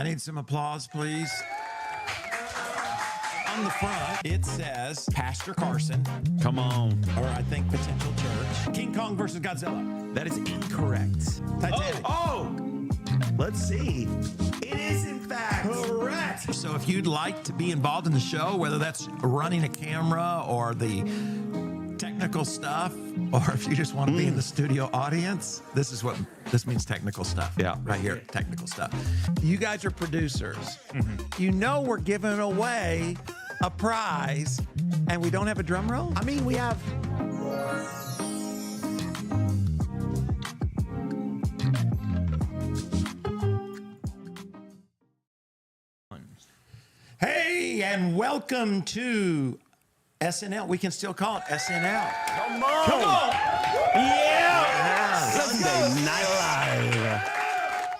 I need some applause, please. On the front, it says Pastor Carson. Come on. Or I think Potential Church. King Kong versus Godzilla. That is incorrect. Titanic. Oh! Let's see. It is, in fact. Correct. So if you'd like to be involved in the show, whether that's running a camera or the technical stuff, or if you just want to be in the studio audience, this means technical stuff. Yeah. Right here, technical stuff. You guys are producers. You know we're giving away a prize, and we don't have a drum roll? I mean, we have... Hey, and welcome to SNL. We can still call it SNL. Come on. Come on. Yeah. Sunday Night Live.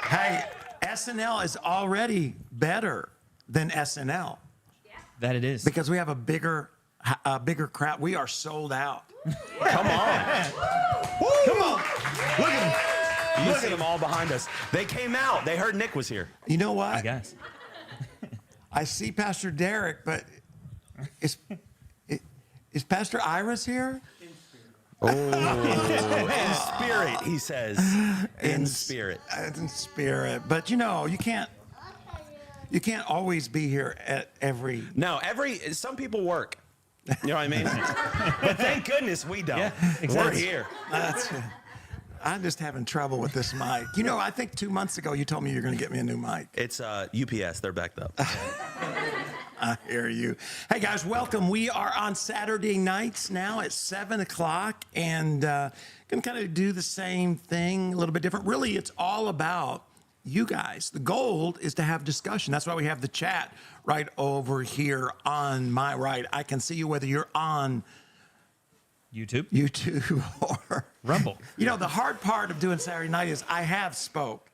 Hey, SNL is already better than SNL That it is. because we have a bigger crowd. We are sold out. Come on. Come on. Look at them. You see them all behind us. They came out. They heard Nick was here. You know I what? guess. I see Pastor Oh. Derek, but is Pastor Iris here? In spirit, he says. In spirit. In spirit. But you know, you can't always be here at every. No, some people work. You know what I mean? But thank goodness we don't. Yeah, We're exactly. here. I'm just having trouble with this mic. You know, I think 2 months ago you told me you're going to get me a new mic. It's UPS. They're backed up. I hear you. Hey guys, welcome. We are on Saturday nights now at 7 o'clock, and going to kind of do the same thing, a little bit different. Really, it's all about you guys. The goal is to have discussion. That's why we have the chat right over here on my right. I can see you whether you're on YouTube. YouTube or Rumble. You know, the hard part of doing Saturday night is I have spoke,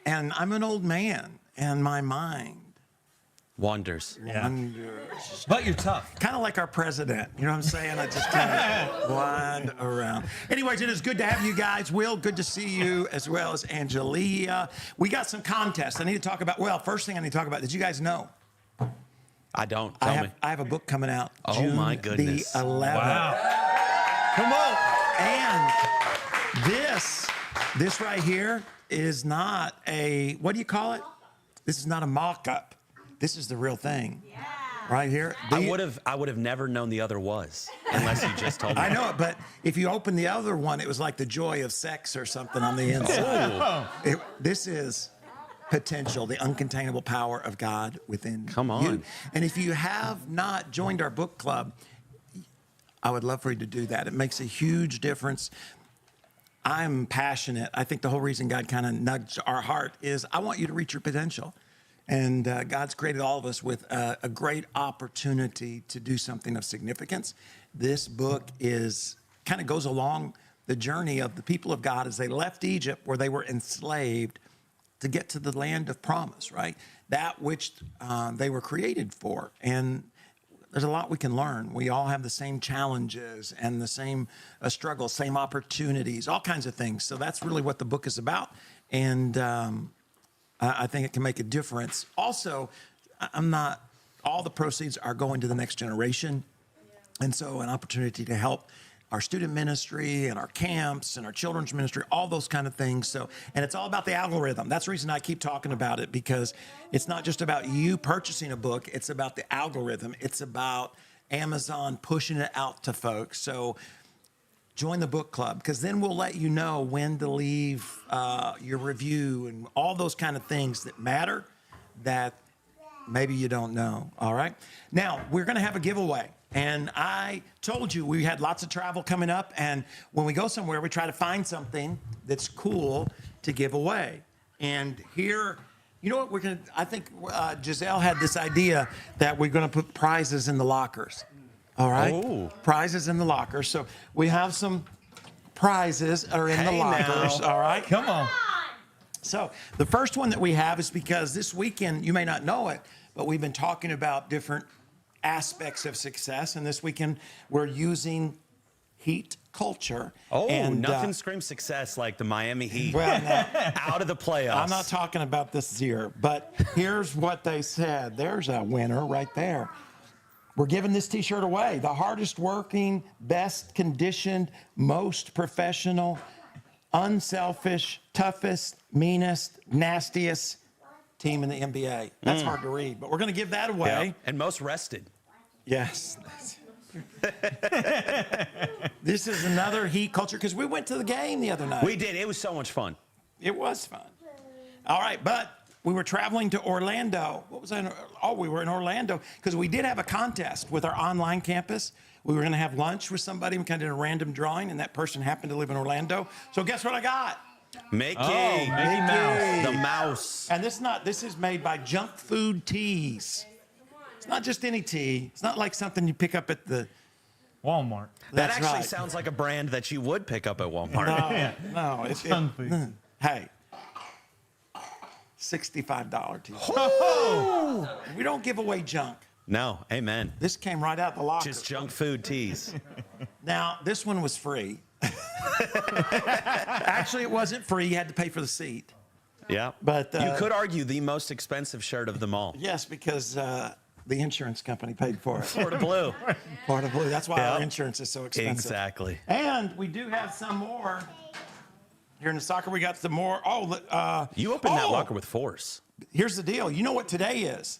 and I'm an old man, and my mind Wonders. Yeah. wanders. But you're tough. Kind of like our president. You know what I'm saying? I just kind of wander around. Anyways, it is good to have you guys. Will, good to see you, as well as Angelia. We got some contests I need to talk about. Well, first thing I need to talk about, did you guys know? I don't. Tell me. I have a book coming out Oh, June my goodness. the 11th. Wow. Come on. And this right here is not a, what do you call it? This is not a mock-up. This is the real thing. Yeah. Right here. I would have never known the other was unless you just told me. I know it, but if you open the other one, it was like the joy of sex or something on the inside. This is potential, the uncontainable power of God within Come on. you. And if you have not joined our book club, I would love for you to do that. It makes a huge difference. I'm passionate. I think the whole reason God kind of nudged our heart is I want you to reach your potential. And God's created all of us with a great opportunity to do something of significance. This book kind of goes along the journey of the people of God as they left Egypt, where they were enslaved, to get to the land of promise, right? That which they were created for. And there's a lot we can learn. We all have the same challenges and the same struggles, same opportunities, all kinds of things. So that's really what the book is about. And I think it can make a difference. Also, all the proceeds are going to the next generation. And so an opportunity to help our student ministry and our camps and our children's ministry, all those kind of things. So, and it's all about the algorithm. That's the reason I keep talking about it, because it's not just about you purchasing a book. It's about the algorithm. It's about Amazon pushing it out to folks. So join the book club, because then we'll let you know when to leave your review and all those kind of things that matter that maybe you don't know. All right. Now, we're going to have a giveaway. And I told you we had lots of travel coming up. And when we go somewhere, we try to find something that's cool to give away. And here, you know what we're going to, I think Giselle had this idea that we're going to put prizes in the lockers. All right. Oh. Prizes in the lockers. So we have some prizes are in the lockers. Now. All right. Come on. So the first one that we have is because this weekend, you may not know it, but we've been talking about different aspects of success. And this weekend, we're using Heat culture. Oh, and, nothing screams success like the Miami Heat well, no, out of the playoffs. I'm not talking about this year, but here's what they said. There's a winner right there. We're giving this T-shirt away. The hardest working, best conditioned, most professional, unselfish, toughest, meanest, nastiest team in the NBA. That's hard to read, but we're going to give that away. Yeah. And most rested. Yes. This is another Heat culture because we went to the game the other night. We did. It was so much fun. It was fun. All right, but we were traveling to Orlando. What was that? Oh, we were in Orlando because we did have a contest with our online campus. We were going to have lunch with somebody. We kind of did a random drawing, and that person happened to live in Orlando. So guess what I got? Mickey. Oh, Mickey Mouse. The mouse. And this is made by Junk Food Teas. It's not just any tea. It's not like something you pick up at the Walmart. That That's actually right. sounds like a brand that you would pick up at Walmart. No, it's Junk food. Hey, $65 tea. We don't give away junk. No, amen. This came right out the locker. Just junk food teas. Now, this one was free. Actually, it wasn't free. You had to pay for the seat. Yeah. But, you could argue the most expensive shirt of them all. Yes, because the insurance company paid for it. Florida Blue. Florida Blue. That's why Yeah. our insurance is so expensive. Exactly. And we do have some more. Here in the soccer, we got some more. You opened that locker with force. Here's the deal. You know what today is?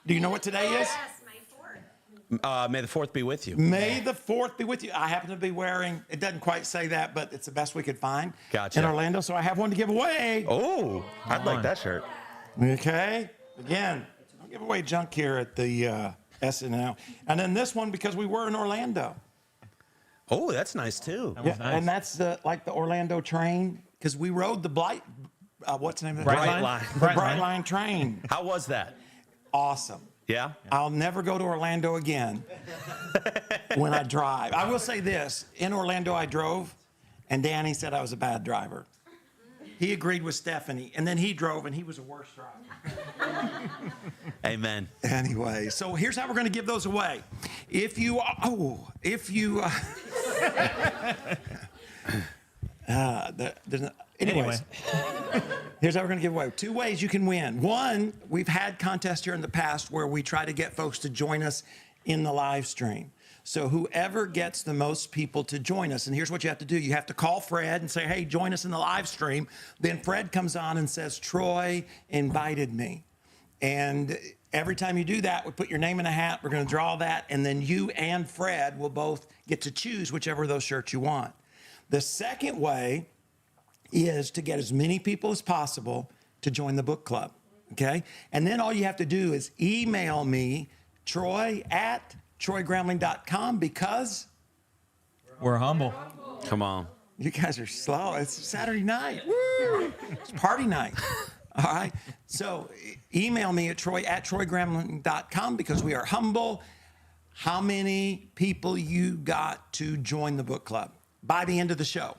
Do you know what today is? Yes, May 4th. May the 4th be with you. May the 4th be with you. I happen to be wearing, it doesn't quite say that, but it's the best we could find Gotcha. in Orlando. So I have one to give away. Oh, I'd like that shirt. Okay. Again, I'll give away junk here at the SNL. And then this one because we were in Orlando. Oh, that's nice too. That was nice. And that's like the Orlando train because we rode the what's the name of it? Bright Line. The Bright Bright Line. Line train. How was that? Awesome. Yeah? I'll never go to Orlando again when I drive. I will say this. In Orlando, I drove, and Danny said I was a bad driver. He agreed with Stephanie, and then he drove, and he was a worse driver. Amen. Anyway, so here's how we're going to give those away. Anyways, here's how we're going to give away. 2 ways you can win. One, we've had contests here in the past where we try to get folks to join us in the live stream. So whoever gets the most people to join us, and here's what you have to do. You have to call Fred and say, hey, join us in the live stream. Then Fred comes on and says, Troy invited me. And every time you do that, we put your name in a hat. We're going to draw that. And then you and Fred will both get to choose whichever of those shirts you want. The second way is to get as many people as possible to join the book club, okay? And then all you have to do is email me, troy@troygramling.com, because We're humble. Come on. you guys are slow. It's Saturday night. Woo! It's party night. All right? So email me at troy@troygramling.com because we are humble. How many people you got to join the book club by the end of the show?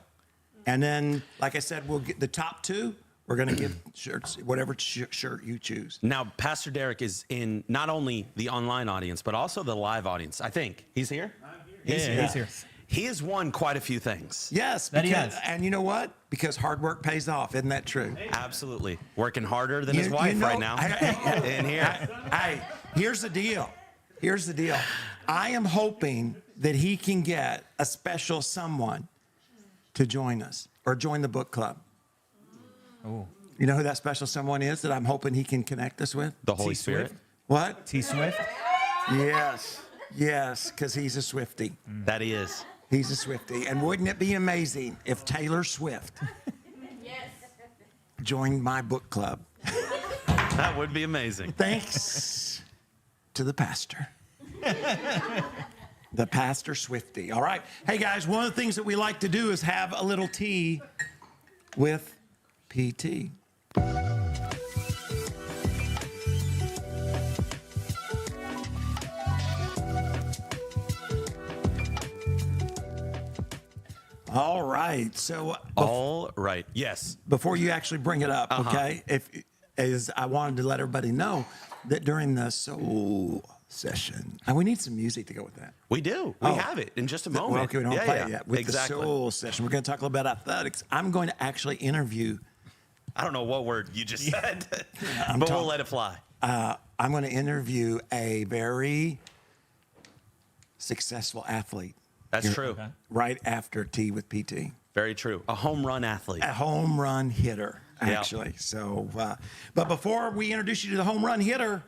And then, like I said, we'll get the top 2. We're going to give shirts, whatever shirt you choose. Now, Pastor Derek is in not only the online audience, but also the live audience. I think. He's here? He's here. He has won quite a few things. Yes. That he has. And you know what? Because hard work pays off. Isn't that true? Absolutely. Working harder than his You wife know- right now. In here. Hey, here's the deal. Here's the deal. I am hoping that he can get a special someone to join us or join the book club. Oh. You know who that special someone is that I'm hoping he can connect us with? The Holy T. Swift? Spirit. What? T Swift. Yes, because he's a Swiftie. That he is. He's a Swiftie. And wouldn't it be amazing if Taylor Swift joined my book club? That would be amazing. Thanks to the pastor. The pastor Swiftie. All right. Hey, guys, one of the things that we like to do is have a little tea with PT. All right. So All right. Yes. before you actually bring it up, okay? As I wanted to let everybody know that during the session. And we need some music to go with that. We do. We have it in just a moment. Well, okay, we don't play it yet. With exactly. the soul session, we're going to talk a little bit about athletics. I'm going to actually interview. I don't know what word you just said, but we'll let it fly. I'm going to interview a very successful athlete. That's here, true. Okay. Right after Tea with PT. Very true. A home run athlete. A home run hitter, Yeah. actually. So, but before we introduce you to the home run hitter,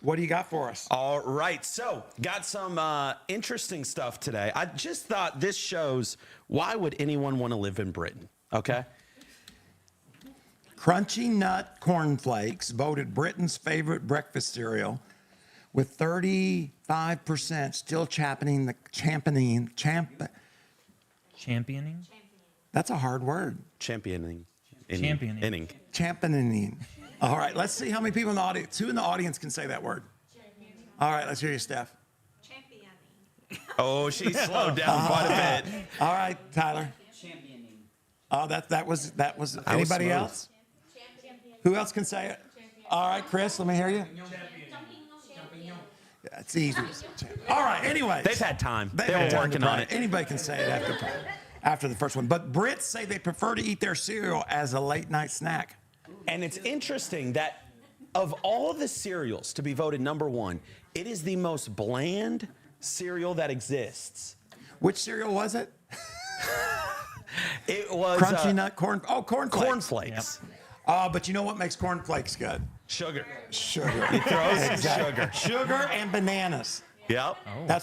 what do you got for us? All right. So, got some interesting stuff today. I just thought this shows why would anyone want to live in Britain? Okay. Crunchy Nut Cornflakes voted Britain's favorite breakfast cereal, with 35% still championing. Championing? That's a hard word. Championing. Championing. Inning. Championing. All right, let's see how many people in the audience, who in the audience can say that word? All right, let's hear you, Steph. Championing. Oh, she slowed down quite a bit. All right, Tyler. Championing. Oh, that was was anybody smooth. else? Who else can say it? All right, Chris, let me hear you. Yeah, it's easy. All right, anyway. They've had time. They've They had were time working to on try it. Anybody can say it after the first one. But Brits say they prefer to eat their cereal as a late night snack. And it's interesting that of all the cereals to be voted number one, it is the most bland cereal that exists. Which cereal was it? It was Crunchy Nut Corn. Oh, cornflakes. cornflakes. But you know what makes cornflakes good? Sugar. Sugar. Throw some sugar. Sugar and bananas. Yep.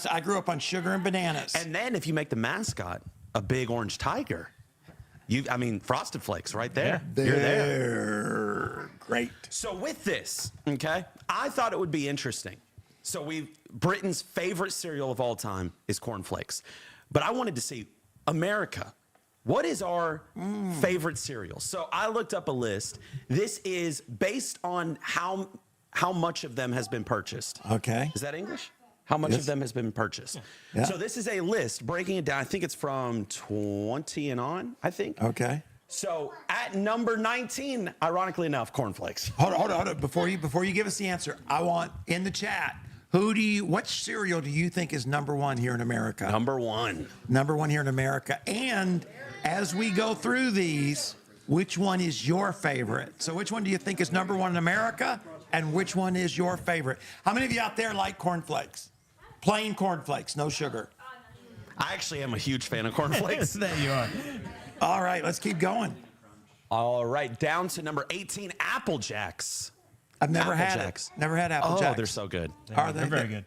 I grew up on sugar and bananas. And then if you make the mascot a big orange tiger, Frosted Flakes right there. they're You're there. great. So with this, okay, I thought it would be interesting. So Britain's favorite cereal of all time is cornflakes. But I wanted to see, America, what is our favorite cereal? So I looked up a list. This is based on how much of them has been purchased. Okay. Is that English? How much Yes. of them has been purchased? Yeah. So this is a list breaking it down. I think it's from 20 and on, I think. Okay. So at number 19, ironically enough, cornflakes. Hold on. Before you give us the answer, I want in the chat, what cereal do you think is number one here in America? Number one. Number one here in America. And as we go through these, which one is your favorite? So which one do you think is number one in America? And which one is your favorite? How many of you out there like cornflakes? Plain cornflakes, no sugar. I actually am a huge fan of cornflakes. There you are. All right, let's keep going. All right, down to number 18, Apple Jacks. I've never Apple had Jacks. it. Never had Apple Oh, Jacks. they're so good. Are They're they? very good.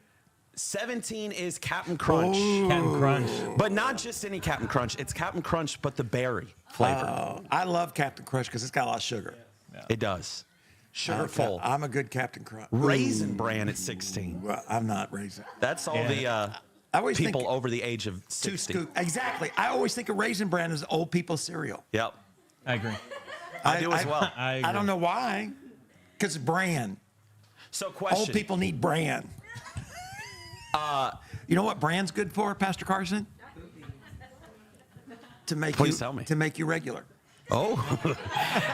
17 is Captain Crunch. Captain Crunch. But not just any Captain Crunch. It's Captain Crunch, but the berry flavor. Oh, I love Captain Crunch because it's got a lot of sugar. It does. Sugar full. I'm a good Captain Crunch. Raisin Bran at 16. Well, I'm not raisin. That's all Yeah. I always the people think over the age of two 60. scoop. Exactly. I always think of Raisin Bran as old people's cereal. Yep. I agree. I do as well. I agree. I don't know why. Because bran. So question. Old people need bran. You know what bran's good for, Pastor Carson? To make Please you tell me. to make you regular. Oh,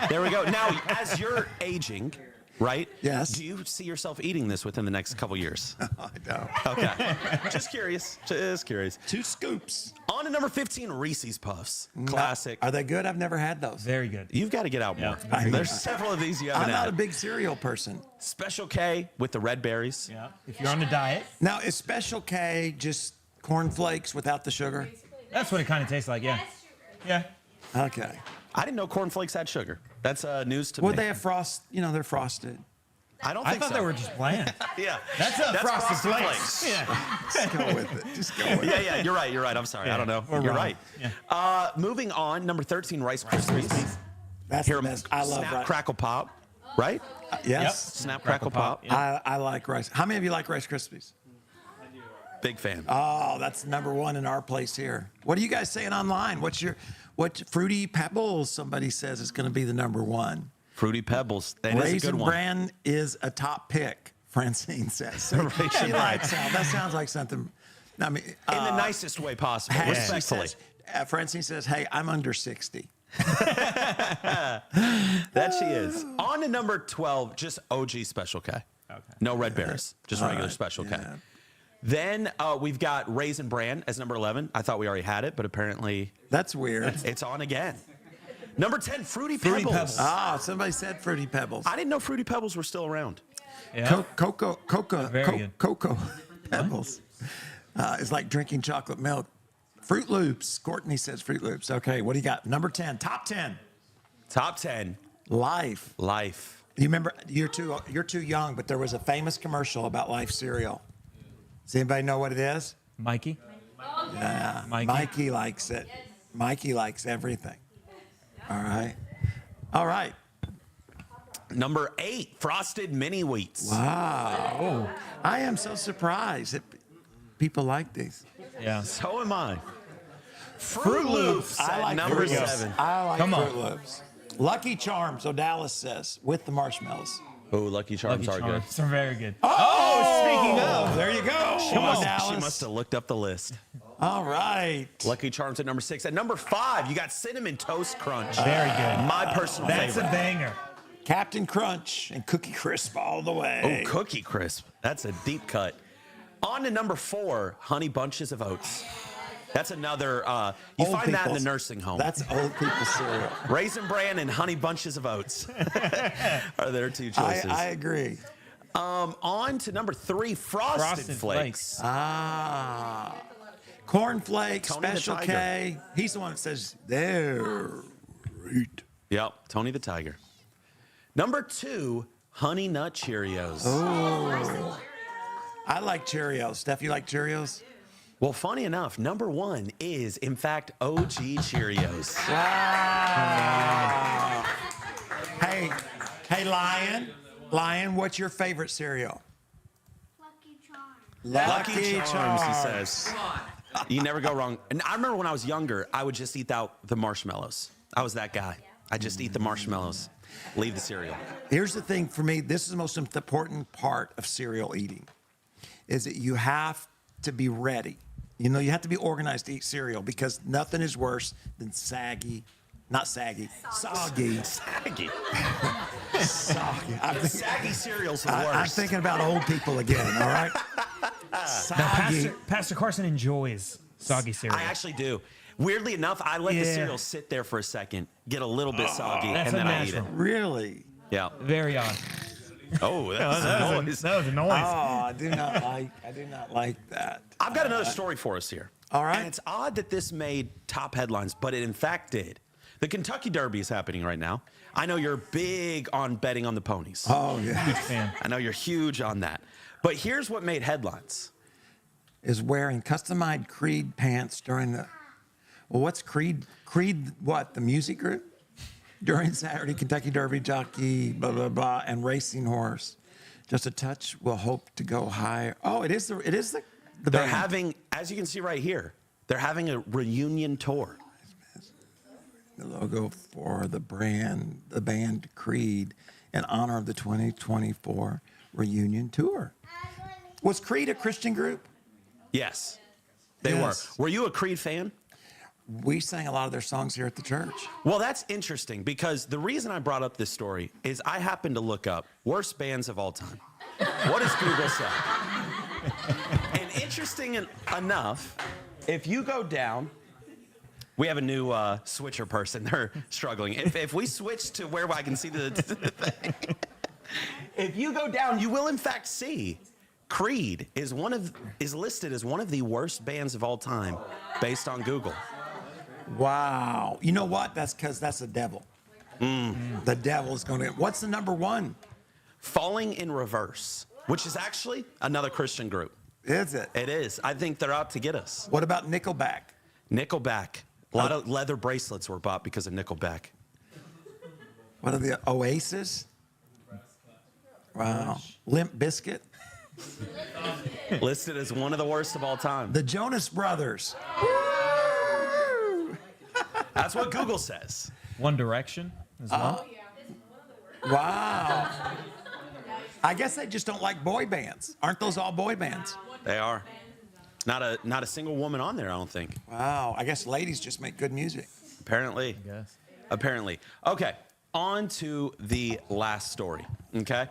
there we go. Now, as you're aging, right? Yes. Do you see yourself eating this within the next couple years? I know. Okay. Just curious. Just curious. 2 scoops. On to number 15, Reese's Puffs. Classic. Are they good? I've never had those. Very good. You've got to get out more. Yeah. There's several of these you I'm haven't not had. a big cereal person. Special K with the red berries. Yeah. If you're on a diet, Now, is Special K just cornflakes without the sugar? that's what it kind of tastes like. Yeah. Yeah. Okay. I didn't know cornflakes had sugar. That's news to Well, me. they have frost. You know, they're frosted. I don't I think thought so. they were just bland. Yeah. That's a frosted flakes. Flakes. Yeah. Just go with it. Just go with it. Yeah, you're right. You're right. I'm sorry. I don't know. We're You're wrong. right. Yeah. Moving on, number 13, Rice Krispies. That's Here, the best. I love Snap, rice. Crackle, Pop. Right? Yes. Snap, Crackle, Pop. Yeah. I like rice. How many of you like Rice Krispies? Big fan. Oh, that's number one in our place here. What are you guys saying online? What Fruity Pebbles? Somebody says is going to be the number one. Fruity Pebbles. That is a Raisin good one. Bran is a top pick. Francine says. So Raisin she Bran. likes that. That sounds like something. I mean, In the nicest way possible. hey, she Respectfully. says, Francine says, "Hey, I'm under 60." That she is. On to number 12, just OG Special K. Okay. No red berries, just regular right, Special K. yeah. Then we've got Raisin Bran as number 11. I thought we already had it, but apparently That's weird. it's on again. Number 10, Fruity Fruity Pebbles. Pebbles. Ah, somebody said Fruity Pebbles. I didn't know Fruity Pebbles were still around. Yeah. Very good. Cocoa Pebbles. It's like drinking chocolate milk. Fruit Loops. Courtney says Fruit Loops. Okay, what do you got? Number 10, top 10. Top 10, Life. Life. You remember, you're too young, but there was a famous commercial about Life cereal. Does anybody know what it is? Mikey. Yeah. Mikey. Mikey likes it. Mikey likes everything. All right. All right. Number 8, Frosted Mini Wheats. Wow. I am so surprised that people like these. Yeah. So am I. Fruit Loops at number Fruit Loops. 7. I like Come on. Fruit Loops. Lucky Charms, O'Dallas says, with the marshmallows. Oh, Lucky Charms Lucky are good. Charms are very good. Speaking of, there you go. Come on, She Dallas. must have looked up the list. All right. Lucky Charms at number 6. At number 5, you got Cinnamon Toast Crunch. Very good. My personal That's a favorite. banger. Captain Crunch and Cookie Crisp all the way. Oh, Cookie Crisp. That's a deep cut. On to number 4, Honey Bunches of Oats. That's another, you Old find that in the people's- nursing home. That's old people cereal. Raisin Bran and Honey Bunches of Oats are their two choices. I agree. On to number 3, Frosted Flakes. Ah. Corn Flakes, Tony the Special Tiger. K. He's the one that says, they're great. Yep, Tony the Tiger. Number 2, Honey Nut Cheerios. I like Cheerios. Steph, you like Cheerios? Well, funny enough, number 1 is, in fact, OG Cheerios. Wow. Hey, Lion, what's your favorite cereal? Lucky Charms. Lucky Charms, he says. You never go wrong. And I remember when I was younger, I would just eat out the marshmallows. I was that guy. I just eat the marshmallows, leave the cereal. Here's the thing for me, this is the most important part of cereal eating, is that you have to be ready. You know, you have to be organized to eat cereal because nothing is worse than soggy. Saggy. Soggy. Saggy cereal's the I'm worst. thinking about old people again, all right? Soggy. Pastor Carson enjoys soggy cereal. I actually do. Weirdly enough, I let the Yeah. cereal sit there for a second, get a little bit soggy, That's and then I eat it. unnatural. Really? Yeah. Very odd. Oh, That was a noise. Oh, I do not like that. I've got another story for us here. All right. And it's odd that this made top headlines, but it in fact did. The Kentucky Derby is happening right now. I know you're big on betting on the ponies. Oh, yeah. Huge fan. I know you're huge on that. But here's what made headlines. Is wearing customized Creed pants during the. Well, what's Creed? Creed, what? The music group? During Saturday, Kentucky Derby jockey, blah, blah, blah, and racing horse. Just a touch will hope to go higher. Oh, it is the They're band. having, as you can see right here, they're having a reunion tour. The logo for the band Creed, in honor of the 2024 reunion tour. Was Creed a Christian group? Yes, they Yes. were. Were you a Creed fan? We sang a lot of their songs here at the church. Well, that's interesting because the reason I brought up this story is I happened to look up worst bands of all time. What does Google say? And interesting enough, if you go down, we have a new switcher person. They're struggling. If we switch to where I can see the thing, if you go down, you will in fact see Creed is listed as one of the worst bands of all time based on Google. Wow. You know what? That's because that's the devil. The devil's going to. What's the number one? Falling in Reverse, which is actually another Christian group. Is it? It is. I think they're out to get us. What about Nickelback? Nickelback. A lot of leather bracelets were bought because of Nickelback. What are the Oasis? Wow. Limp Bizkit? Listed as one of the worst of all time. The Jonas Brothers. That's what Google says. One Direction as well. Wow. I guess they just don't like boy bands. Aren't those all boy bands? They are. Not a single woman on there, I don't think. Wow. I guess ladies just make good music. Apparently. Yes. Apparently. Okay, on to the last story, okay?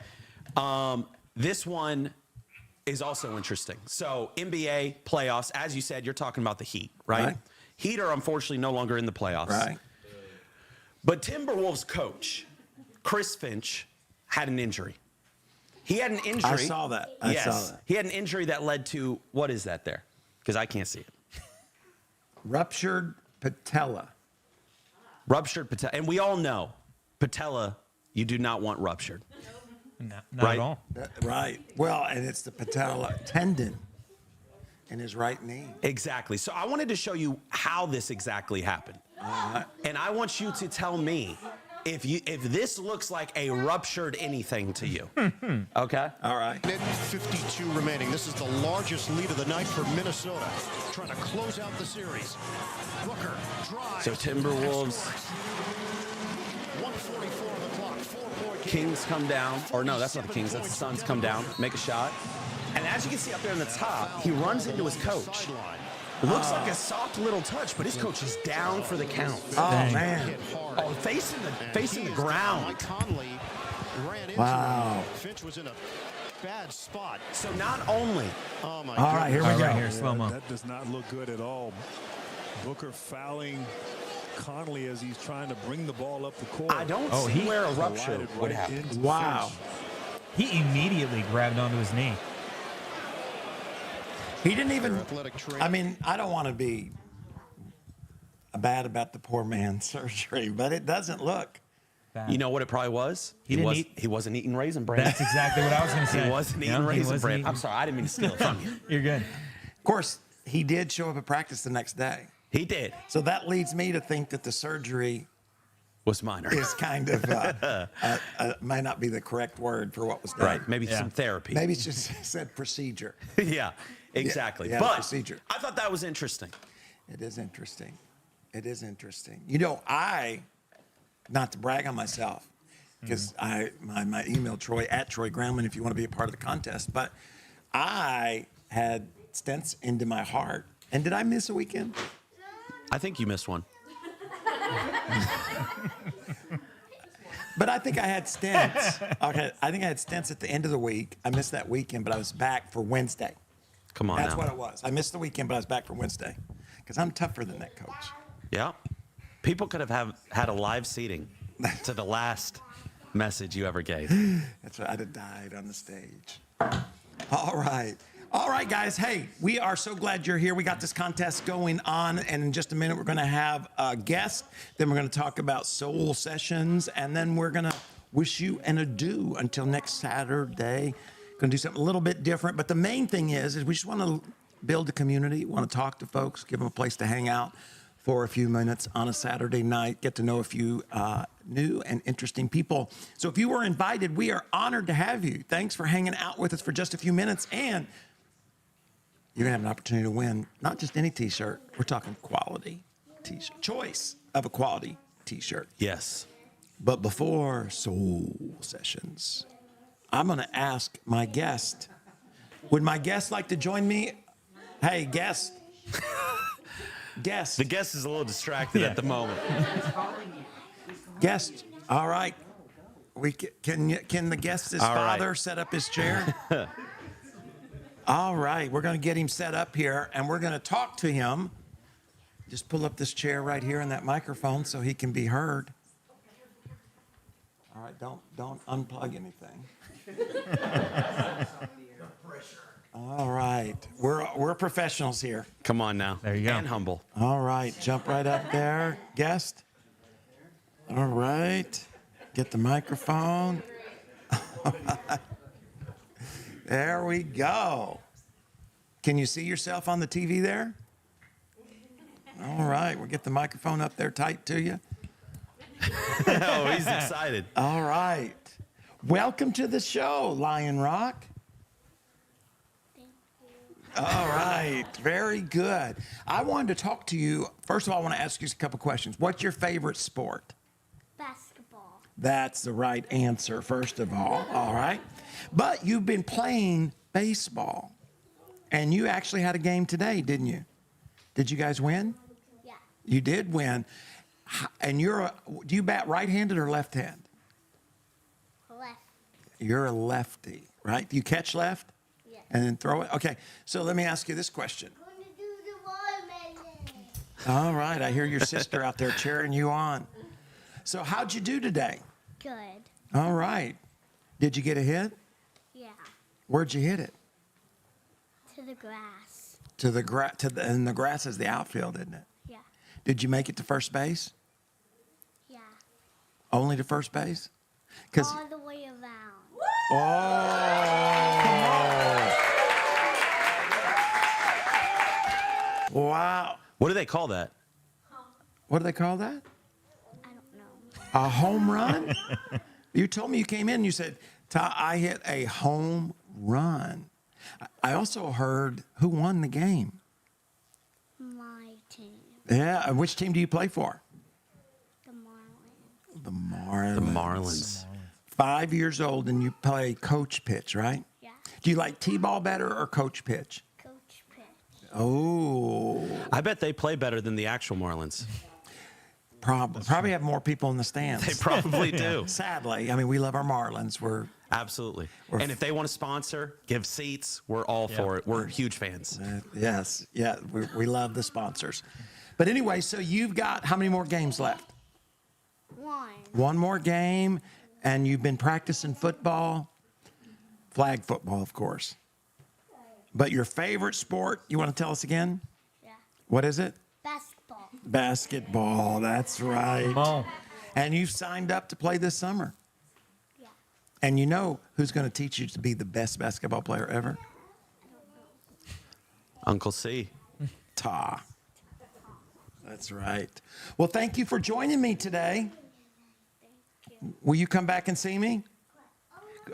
This one is also interesting. So NBA playoffs, as you said, you're talking about the Heat, right? Right. Heat are unfortunately no longer in the playoffs. Right. But Timberwolves coach, Chris Finch, had an injury. He had an injury. I saw that. I yes. saw that. He had an injury that led to, what is that there? Because I can't see it. Ruptured patella. Ruptured patella. And we all know patella, you do not want ruptured. Not Right. at all. Right. Well, and it's the patella tendon in his right knee. Exactly. So I wanted to show you how this exactly happened. And I want you to tell me if this looks like a ruptured anything to you. Okay? All right. Minute 52 remaining. This is the largest lead of the night for Minnesota, trying to close out the series. Booker drives. So Timberwolves, 144 on the clock. 4-point game. Kings come down. Or no, that's not the Kings. That's the Suns come down, make a shot. And as you can see up there on the top, he runs into his coach. It looks like a soft little touch, but his coach is down for the count. Oh, Dang. man. Hit hard. Oh, facing the ground. Mike Conley ran into Wow. him. Finch was in a bad spot. So not only Oh my All right, here we All go. right, here, slow-mo. That does not look good at all. Booker fouling Conley as he's trying to bring the ball up the court. I don't Oh, see he where a rupture Collided would right happen. into Wow. Finch. He immediately grabbed onto his knee. He didn't even. Athletic trainer. I mean, I don't want to be bad about the poor man's surgery, but it doesn't look. Bad. You know what it probably was? He didn't eat- He wasn't eating Raisin Bran. That's exactly what I was going to say. He wasn't eating Yeah, he Raisin wasn't Bran. eating- I'm sorry, I didn't mean to steal it from you. You're good. Of course, he did show up at practice the next day. He did. So that leads me to think that the surgery Was minor. is kind of, might not be the correct word for what was done. Right. Maybe Yeah. some therapy. Maybe it's just said procedure. Yeah, exactly. yeah, But procedure. I thought that was interesting. It is interesting. It is interesting. You know, not to brag on myself, because my email Troy at Troy Gramling if you want to be a part of the contest, but I had stents into my heart. And did I miss a weekend? I think you missed one. But I think I had stents. Okay, I think I had stents at the end of the week. I missed that weekend, but I was back for Wednesday. Come on That's now. what it was. I missed the weekend, but I was back for Wednesday. Because I'm tougher than that, coach. Yeah. People could have had a live seating to the last message you ever gave. That's right. I'd have died on the stage. All right. All right, guys. Hey, we are so glad you're here. We got this contest going on, and in just a minute, we're going to have a guest. Then we're going to talk about soul sessions, and then we're going to wish you an adieu until next Saturday. Going to do something a little bit different, but the main thing is we just want to build a community, want to talk to folks, give them a place to hang out for a few minutes on a Saturday night, get to know a few new and interesting people. So if you were invited, we are honored to have you. Thanks for hanging out with us for just a few minutes, and you're going to have an opportunity to win not just any T-shirt. We're talking quality T-shirt. Choice of a quality T-shirt. Yes. But before soul sessions, I'm going to ask my guest. Would my guest like to join me? Hey, guest. Guest. The guest is a little distracted at the moment. Guest. All right. Can the guest's All right. father set up his chair? All right. We're going to get him set up here, and we're going to talk to him. Just pull up this chair right here and that microphone so he can be heard. All right. Don't unplug anything. All right. We're professionals here. Come on now. There you go. And humble. All right, jump right up there, guest. All right, get the microphone. There we go. Can you see yourself on the TV there? All right, we'll get the microphone up there tight to you. Oh, he's excited. All right. Welcome to the show, Lion Rock. All right, very good. I wanted to talk to you. First of all, I want to ask you a couple questions. What's your favorite sport? Basketball. That's the right answer, first of all right? But you've been playing baseball, and you actually had a game today, didn't you? Did you guys win? Yeah. You did win. And do you bat right-handed or left-handed? Left. You're a lefty, right? Do you catch left? Yeah. And then throw it? Okay, so let me ask you this question. I'm going to do the watermelon. All right, I hear your sister out there cheering you on. So how'd you do today? Good. All right. Did you get a hit? Yeah. Where'd you hit it? To the grass. And the grass is the outfield, isn't it? Yeah. Did you make it to first base? Yeah. Only to first base? Because All the way around. wow. What do they call that? What do they call that? I don't know. A home run? You told me you came in and you said, I hit a home run. I also heard who won the game. My team. Yeah, and which team do you play for? The Marlins. The Marlins. The Marlins. 5 years old and you play coach pitch, right? Yeah. Do you like T-ball better or coach pitch? Coach pitch. Oh, I bet they play better than the actual Marlins. probably have more people in the stands. They probably do. Sadly, I mean, we love our Marlins. Absolutely. And if they want to sponsor, give seats, we're all for it. We're huge fans. Yes, yeah, we love the sponsors. But anyway, so you've got how many more games left? One. One more game, and you've been practicing football, flag football, of course. But your favorite sport, you want to tell us again? Yeah. What is it? Basketball. Basketball, that's right. Come on. And you've signed up to play this summer. Yeah. And you know who's going to teach you to be the best basketball player ever? Uncle C. Ta. That's right. Well, thank you for joining me today. Will you come back and see me?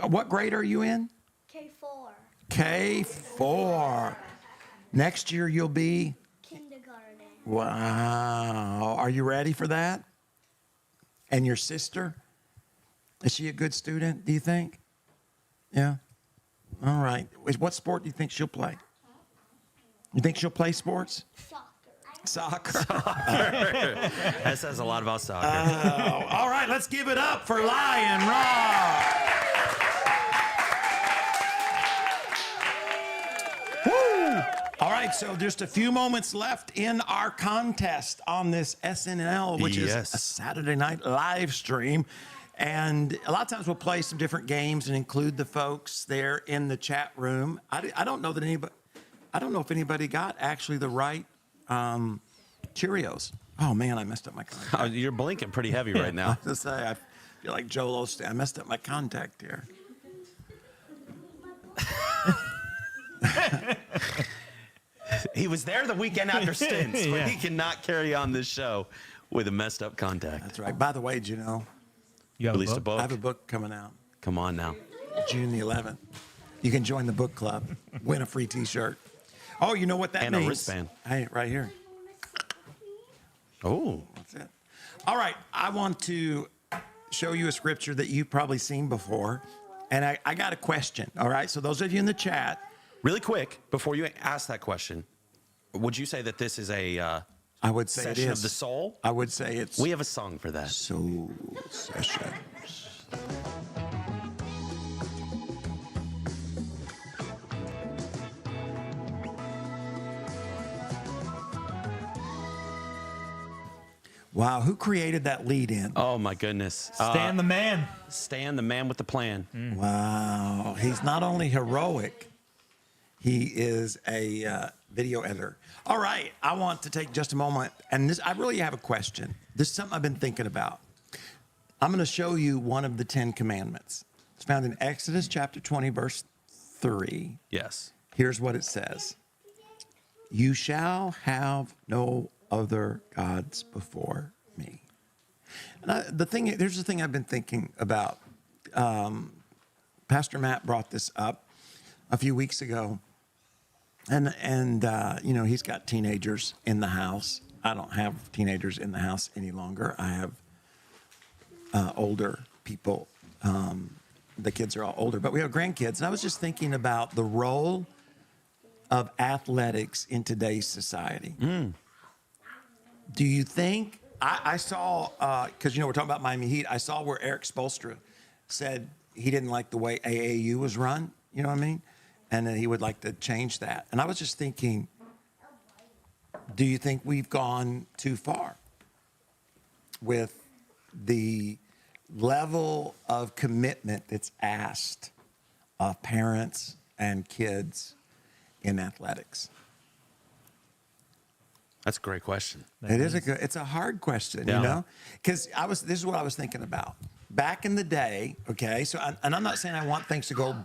What grade are you in? K4. K4. Next year you'll be? Kindergarten. Wow. Are you ready for that? And your sister? Is she a good student, do you think? Yeah? All right. What sport do you think she'll play? You think she'll play sports? Soccer. Soccer. That says a lot about soccer. Oh, all right, let's give it up for Lion Rock. Woo! All right, so just a few moments left in our contest on this SNL, which is a Yes. Saturday night live stream. And a lot of times we'll play some different games and include the folks there in the chat room. I don't know that anybody, I don't know if anybody got actually the right Cheerios. Oh man, I messed up my contact. Oh, you're blinking pretty heavy right I now. have to say, I feel like Joel Osteen. I messed up my contact here. He was there the weekend after stints, but Yeah. he cannot carry on this show with a messed up contact. That's right. By the way, did you know, You have Released a a book? book. I have a book coming out Come on now. June the 11th. You can join the book club, win a free T-shirt. Oh, you know what that And a means? wristband. Hey, right here. Oh, That's it. All right, I want to show you a scripture that you've probably seen before, and I got a question. All right, so those of you in the chat, really quick, before you ask that question, would you say that this is a I would say it session is of the soul? I would say it's We have a song for that. Soul Sessions. Wow, who created that lead in? Oh my goodness. Stan the man. Stan, the man with the plan. Wow, he's not only heroic, he is a video editor. All right, I want to take just a moment, and I really have a question. This is something I've been thinking about. I'm going to show you one of the 10 commandments. It's found in Exodus chapter 20, verse 3. Here's Here's what it says. You shall have no other gods before me. And here's the thing I've been thinking about. Pastor Matt brought this up a few weeks ago. And you know, he's got teenagers in the house. I don't have teenagers in the house any longer. I have older people. The kids are all older, but we have grandkids. And I was just thinking about the role of athletics in today's society. Do you think, I saw, because, you know, we're talking about Miami Heat, I saw where Eric Spoelstra said he didn't like the way AAU was run, you know what I mean? And then he would like to change that. And I was just thinking, do you think we've gone too far with the level of commitment that's asked of parents and kids in athletics? That's a great question. It's a hard question, Yeah. you know, because this is what I was thinking about back in the day. Okay. So, and I'm not saying I want things to go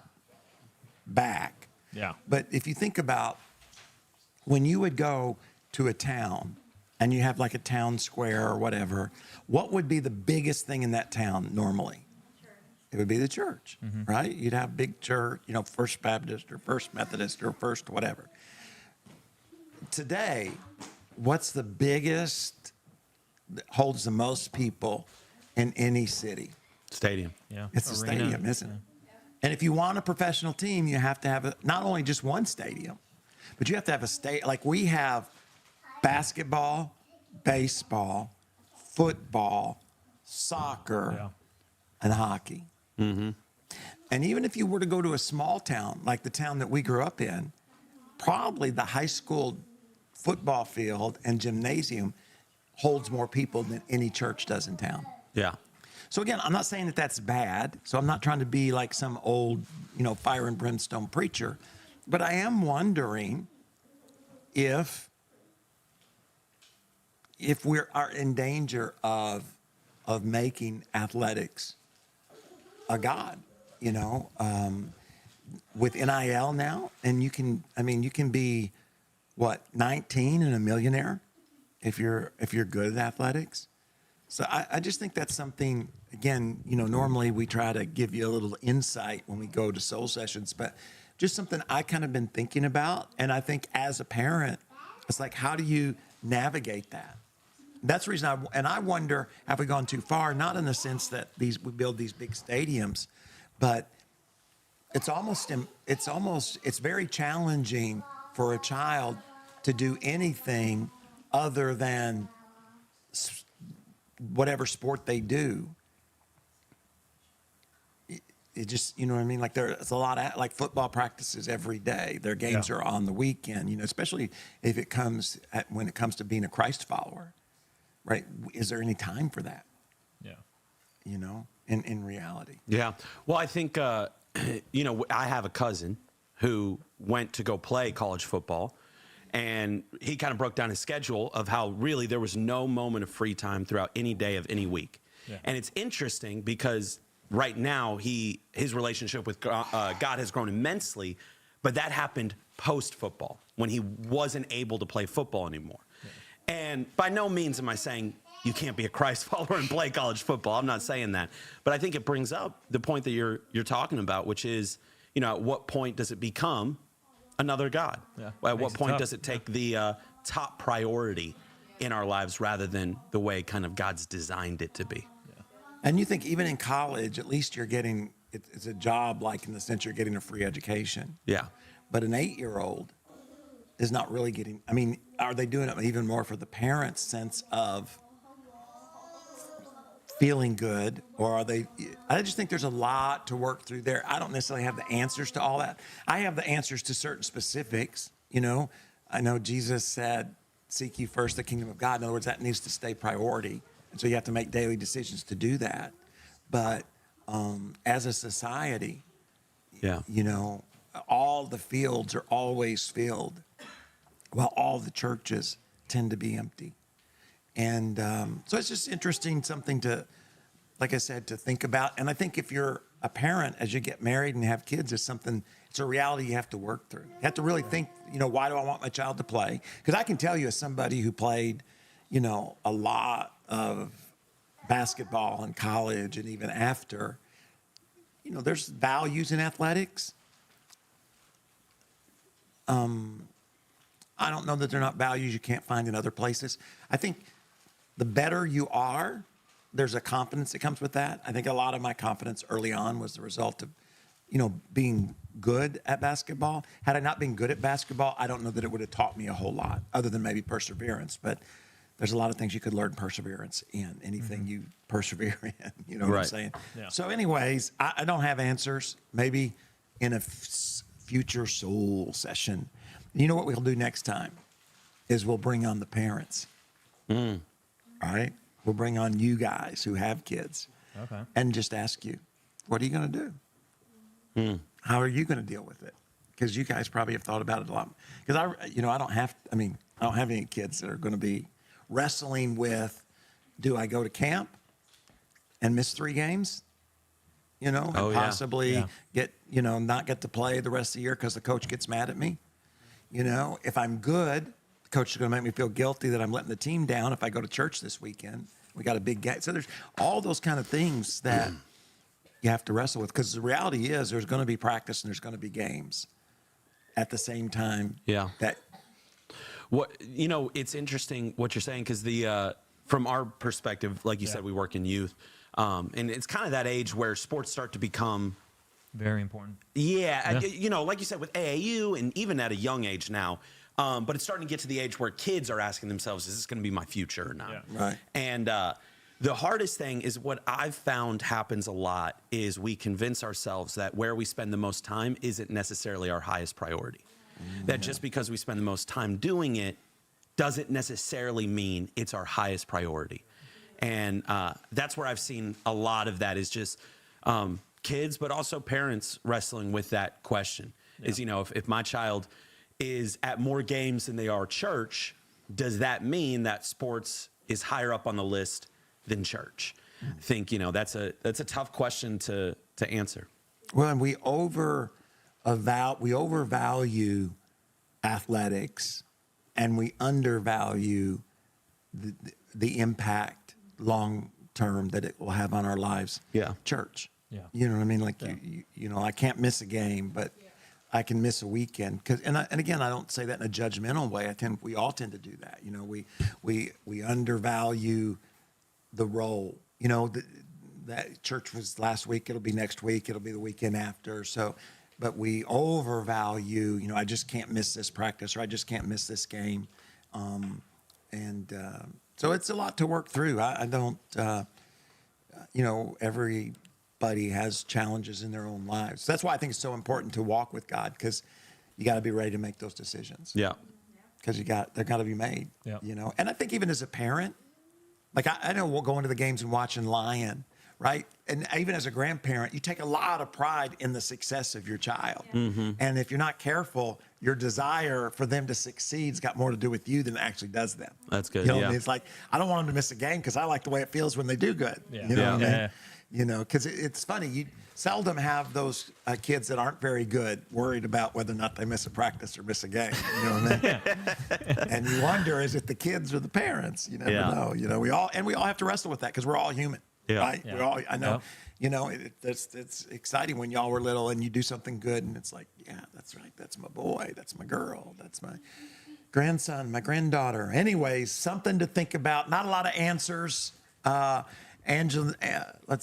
back. Yeah. But if you think about when you would go to a town and you have like a town square or whatever, what would be the biggest thing in that town normally? It would be the church, right? You'd have big church, you know, First Baptist or First Methodist or First whatever. Today, what's the biggest that holds the most people in any city? Stadium. Yeah. It's a Arena. stadium, isn't it? And if you want a professional team, you have to have not only just one stadium, but you have to have a state. Like we have basketball, baseball, football, soccer, Yeah. and hockey. And even if you were to go to a small town, like the town that we grew up in, probably the high school football field and gymnasium holds more people than any church does in town. Yeah. So again, I'm not saying that that's bad. So I'm not trying to be like some old, you know, fire and brimstone preacher, but I am wondering if we are in danger of making athletics a god, you know, with NIL now, and you can be what 19 and a millionaire if you're good at athletics. So I just think that's something, again, you know, normally we try to give you a little insight when we go to soul sessions, but just something I kind of been thinking about. And I think as a parent, it's like, how do you navigate that? That's the reason I wonder, have we gone too far? Not in the sense that we build these big stadiums, but it's very challenging for a child to do anything other than whatever sport they do. It just, you know what I mean? Like there's a lot of like football practices every day. Their games Yeah. are on the weekend, you know, especially if when it comes to being a Christ follower, right? Is there any time for that, Yeah. you know, in reality? Yeah. Well, I think, you know, I have a cousin who went to go play college football, and he kind of broke down his schedule of how really there was no moment of free time throughout any day of any week. Yeah. And it's interesting because right now his relationship with God has grown immensely, but that happened post football when he wasn't able to play football anymore. Yeah. And by no means am I saying you can't be a Christ follower and play college football. I'm not saying that, but I think it brings up the point that you're talking about, which is, you know, at what point does it become another God? Yeah. At Makes what it point tough. does it take the top priority in our lives rather than the way kind of God's designed it to be? And you think even in college, at least you're getting, it's a job, like in the sense you're getting a free education. Yeah. But an 8-year-old is not really getting, I mean, are they doing it even more for the parents' sense of feeling good, or are they, I just think there's a lot to work through there. I don't necessarily have the answers to all that. I have the answers to certain specifics, you know. I know Jesus said, seek ye first the kingdom of God. In other words, that needs to stay priority. And so you have to make daily decisions to do that. But as a society, Yeah. you know, all the fields are always filled, while all the churches tend to be empty. And so it's just interesting, something to, like I said, to think about. And I think if you're a parent, as you get married and have kids, it's a reality you have to work through. You have to really think, you know, why do I want my child to play? Because I can tell you, as somebody who played, you know, a lot of basketball in college and even after, you know, there's values in athletics. I don't know that they're not values you can't find in other places. I think the better you are, there's a confidence that comes with that. I think a lot of my confidence early on was the result of, you know, being good at basketball. Had I not been good at basketball, I don't know that it would have taught me a whole lot other than maybe perseverance. But there's a lot of things you could learn perseverance in, anything you persevere in. You know what I'm Right. saying? Yeah. So anyways, I don't have answers. Maybe in a future soul session. You know what we'll do next time is we'll bring on the parents. All right? We'll bring on you guys who have kids. Okay. And just ask you, what are you going to do? How are you going to deal with it? Because you guys probably have thought about it a lot. Because I don't have any kids that are going to be wrestling with, do I go to camp and miss 3 games? You know, and Oh, yeah. possibly Yeah. get, not get to play the rest of the year because the coach gets mad at me. You know, if I'm good, the coach is going to make me feel guilty that I'm letting the team down if I go to church this weekend. We got a big game. So there's all those kind of things that you have to wrestle with, because the reality is there's going to be practice and there's going to be games at the same time. Yeah. That It's interesting what you're saying, because from our perspective, like you said, we work in youth, and it's kind of that age where sports start to become, Very important. like you said, with AAU and even at a young age now. But it's starting to get to the age where kids are asking themselves, is this going to be my future or not? Yeah. Right. And the hardest thing is, what I've found happens a lot is we convince ourselves that where we spend the most time isn't necessarily our highest priority. That just because we spend the most time doing it doesn't necessarily mean it's our highest priority. And that's where I've seen a lot of that, is just kids, but also parents wrestling with that question. Is, if my child is at more games than they are church, does that mean that sports is higher up on the list than church? I think, that's a tough question to answer. Well, and we overvalue athletics, and we undervalue the impact long term that it will have on our lives. Yeah. Church. Yeah. You know what I mean? Like I can't miss a game, but I can miss a weekend. And again, I don't say that in a judgmental way. We all tend to do that. We undervalue the role. That church was last week. It'll be next week. It'll be the weekend after. So, but we overvalue. I just can't miss this practice, or I just can't miss this game. So it's a lot to work through. I don't. Everybody has challenges in their own lives. That's why I think it's so important to walk with God, because you got to be ready to make those decisions. Yeah. Because they're got to be made. Yeah. And I think even as a parent, like I know we'll go into the games and watching Lion, right? And even as a grandparent, you take a lot of pride in the success of your child. And if you're not careful, your desire for them to succeed's got more to do with you than it actually does them. That's good, You know what yeah. I mean? It's like, I don't want them to miss a game because I like the way it feels when they do good. Yeah. You know Yeah. what I mean? Yeah. Because it's funny. You seldom have those kids that aren't very good worried about whether or not they miss a practice or miss a game. You know what I mean? And you wonder, is it the kids or the parents? You never Yeah. know. We all have to wrestle with that, because we're all human. Yeah. Right? Yeah. I know. It's exciting when y'all were little and you do something good and it's like, yeah, that's right. That's my boy. That's my girl. That's my grandson, my granddaughter. Anyways, something to think about. Not a lot of answers. Let's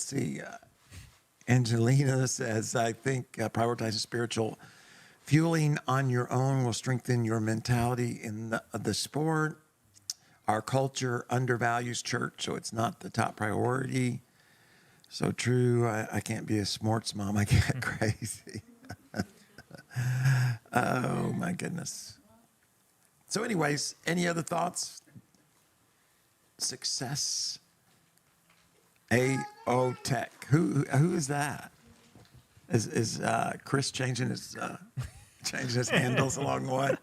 see. Angelina says, I think prioritizing spiritual fueling on your own will strengthen your mentality in the sport. Our culture undervalues church, so it's not the top priority. So true. I can't be a sports mom. I get crazy. Oh, my goodness. So anyways, any other thoughts? Success. AO Tech. Who is that? Is Chris changing his handles along the way?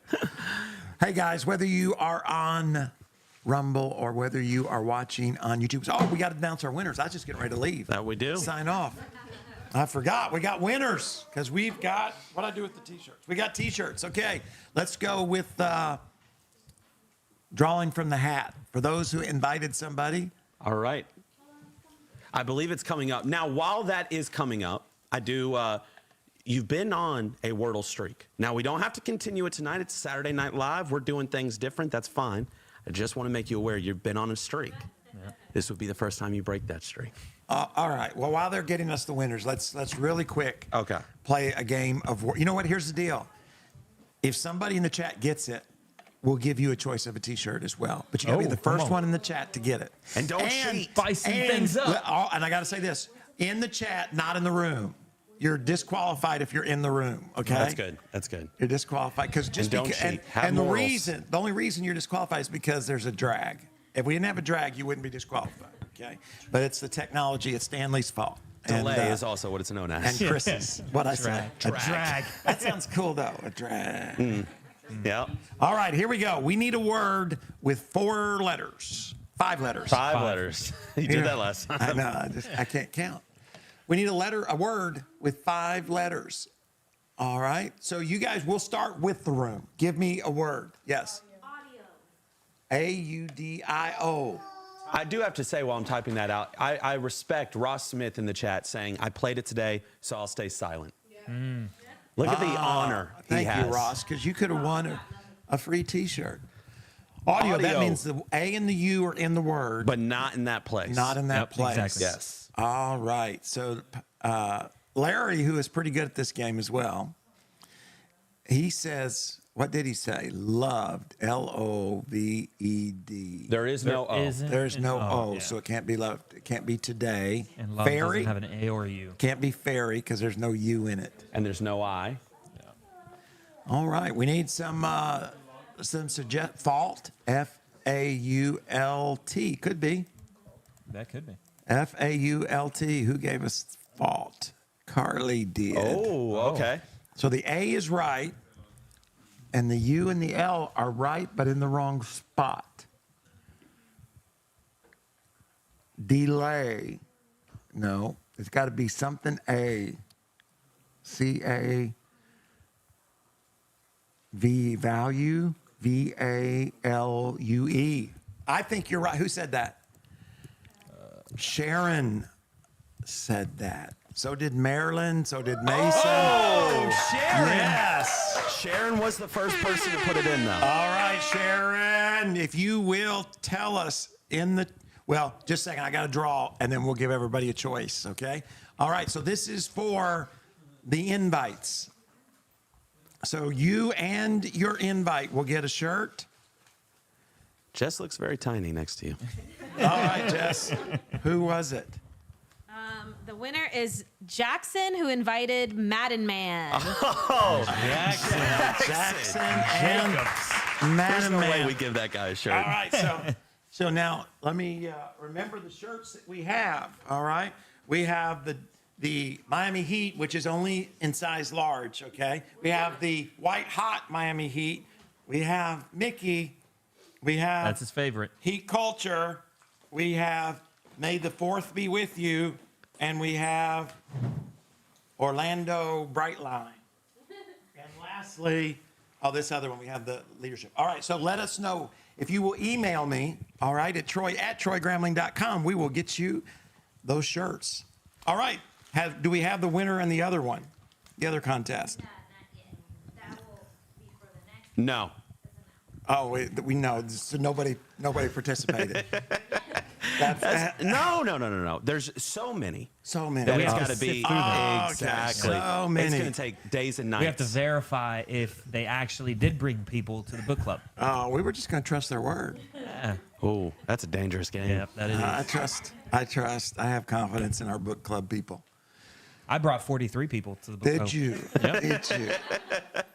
Hey guys, whether you are on Rumble or whether you are watching on YouTube. Oh, we got to announce our winners. I was just getting ready to leave. That we do. Sign off. I forgot. We got winners, because we've got, what I do with the T-shirts? We got T-shirts. Okay, let's go with drawing from the hat. For those who invited somebody. All right. I believe it's coming up. Now, while that is coming up, I do, you've been on a Wordle streak. Now, we don't have to continue it tonight. It's Saturday Night Live. We're doing things different. That's fine. I just want to make you aware you've been on a streak. Yeah. This would be the first time you break that streak. All right. Well, while they're getting us the winners, let's really quick play a game of, you know what? Here's the deal. If somebody in the chat gets it, we'll give you a choice of a T-shirt as well. But you got to be the come first on. one in the chat to get it. And don't cheat. Spicy things up. And I got to say this, in the chat, not in the room. You're disqualified if you're in the room, okay? That's good. That's good. You're disqualified because just And don't because, cheat. Have and the morals. only reason you're disqualified is because there's a drag. If we didn't have a drag, you wouldn't be disqualified, okay? But it's the technology. It's Stanley's fault. Delay is also what it's known as. and Chris's. What I say? Drag. Drag. That sounds cool though. A drag. Yeah. All right, here we go. We need a word with 4 letters, 5 letters. 5 letters. You did that last time. I know. I can't count. We need a word with 5 letters. All right. So you guys, we'll start with the room. Give me a word. Yes. AUDIO. I do have to say while I'm typing that out, I respect Ross Smith in the chat saying, I played it today, so I'll stay silent. Look at the honor he Thank has. you, Ross, because you could have won a free T-shirt. Audio, that Audio. means the A and the U are in the word, But not in that place. not in that Yep, place. exactly. Yes. All right. So Larry, who is pretty good at this game as well, he says, what did he say? Loved, Loved. There is no O. There's no O, yeah. so it can't be loved. It can't be today. And love Fairy doesn't have an A or a U. can't be fairy because there's no U in it. And there's no I. All right. We need some fault. Fault. Could be. That could be. Fault. Who gave us fault? Carly did. Oh, okay. So the A is right, and the U and the L are right, but in the wrong spot. Delay. No, it's got to be something A. CAV. Value. VALUE. I think you're right. Who said that? Sharon said that. So did Marilyn. So did Mason. Oh, Sharon. Yes. Sharon was the first person to put it in, though. All right, Sharon, if you will tell us well, just a second, I got to draw, and then we'll give everybody a choice, okay? All right, so this is for the invites. So you and your invite will get a shirt. Jess looks very tiny next to you. All right, Jess, who was it? The winner is Jackson, who invited Madden Man. Jackson and There's no way Man. we give that guy a shirt. All right, so now let me remember the shirts that we have. All right, we have the Miami Heat, which is only in size large. Okay, we have the White Hot Miami Heat. We have Mickey. We have That's his favorite. Heat Culture. We have May the 4th be with you, and we have Orlando Brightline. And lastly, this other one, we have the leadership. All right, so let us know. If you will email me, all right, at troy@troygramling.com, we will get you those shirts. All right, do we have the winner in the other one, the other contest? Not yet. That will be for the next. No. Oh, we know. So nobody participated. No. There's so many. So many. That we it's have got to to be sift through them. exactly. So many. It's going to take days and nights. We have to verify if they actually did bring people to the book club. Oh, we were just going to trust their word. Oh, that's a dangerous game. Yep, that it is. I trust. I have confidence in our book club people. I brought 43 people to the book club. Did you? Yep. Did you?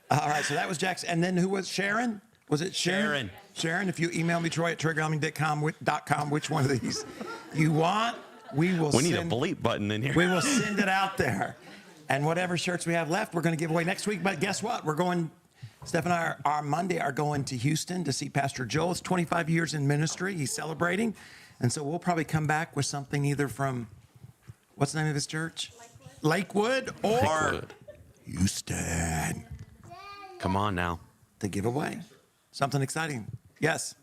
All right, so that was Jackson. And then who was Sharon? Was it Sharon? Sharon, if you email me, Troy@troygramling.com, which one of these you want, we need a bleep button in here. We will send it out there. And whatever shirts we have left, we're going to give away next week. But guess what? We're going, Steph and I are Monday are going to Houston to see Pastor Joel. It's 25 years in ministry. He's celebrating. And so we'll probably come back with something either from, what's the name of his church? Lakewood or Lakewood. Houston Come on now. to give away. Something exciting. Yes.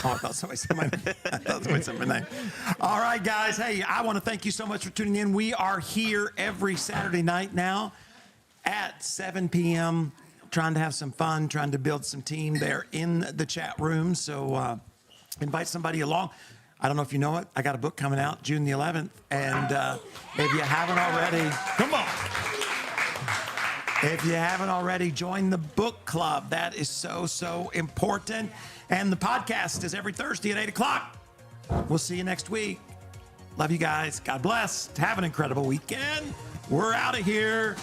Oh, I thought somebody said my name. All right, guys. Hey, I want to thank you so much for tuning in. We are here every Saturday night now at 7 p.m. trying to have some fun, trying to build some team there in the chat room. So invite somebody along. I don't know if you know it. I got a book coming out June the 11th. And if you haven't already, come on. If you haven't already, join the book club. That is so, so important. And the podcast is every Thursday at 8 o'clock. We'll see you next week. Love you guys. God bless. Have an incredible weekend. We're out of here.